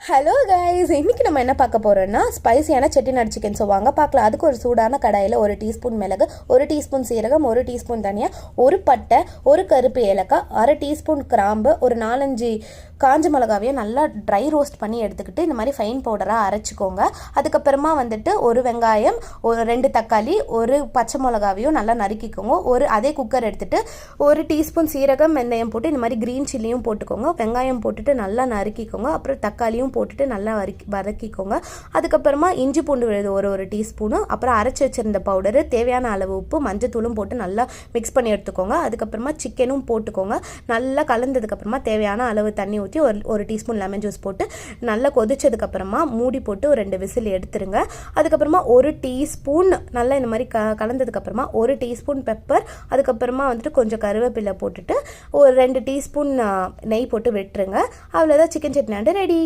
Hello guys, இன்றைக்கி நம்ம என்ன பார்க்க போகிறோன்னா ஸ்பைசியான செட்டிநாடு சிக்கன். ஸோ வாங்க பார்க்கலாம். அதுக்கு ஒரு சூடான கடாயில் 1 டீஸ்பூன் மிளகு, 1 டீஸ்பூன் சீரகம், 1 டீஸ்பூன் தனியா, 1 பட்டை, 1 கருப்பு ஏலக்காய், 1/2 டீஸ்பூன் கிராம்பு, ஒரு 4-5 காஞ்ச மிளகாவையும் நல்லா ட்ரை ரோஸ்ட் பண்ணி எடுத்துக்கிட்டு இந்த மாதிரி ஃபைன் பவுடராக அரைச்சிக்கோங்க. அதுக்கப்புறமா வந்துட்டு ஒரு வெங்காயம், ஒரு 2 தக்காளி, ஒரு பச்சை மிளகாவையும் நல்லா நறுக்கிக்கோங்க. அதே குக்கர் எடுத்துகிட்டு 1 டீஸ்பூன் சீரகம், வெந்தயம் போட்டு இந்த மாதிரி க்ரீன் சில்லியும் போட்டுக்கோங்க. வெங்காயம் போட்டுட்டு நல்லா நறுக்கிக்கோங்க. அப்புறம் தக்காளியும் போட்டுட்டு நல்லா வதக்கிக்கோங்க. அதுக்கப்புறமா இஞ்சி பூண்டு விழுது ஒரு டீஸ்பூனு, அப்புறம் அரைச்சி வச்சிருந்த பவுடரு, தேவையான அளவு உப்பு, மஞ்சத்தூளும் போட்டு நல்லா மிக்ஸ் பண்ணி எடுத்துக்கோங்க. அதுக்கப்புறமா சிக்கனும் போட்டுக்கோங்க. நல்லா கலந்ததுக்கப்புறமா தேவையான அளவு தண்ணி ஊற்றி ஒரு டீஸ்பூன் லெமன் ஜூஸ் போட்டு நல்லா கொதிச்சதுக்கப்புறமா மூடி போட்டு ஒரு 2 விசில் எடுத்துருங்க. அதுக்கப்புறமா 1 டீஸ்பூன் நல்லா இந்த மாதிரி கலந்ததுக்கப்புறமா 1 டீஸ்பூன் பெப்பர், அதுக்கப்புறமா வந்துட்டு கொஞ்சம் கருவேப்பிலை போட்டுட்டு ஒரு 2 டீஸ்பூன் நெய் போட்டு விட்டுருங்க. அவ்வளோதான், சிக்கன் சட்னி ரெடி.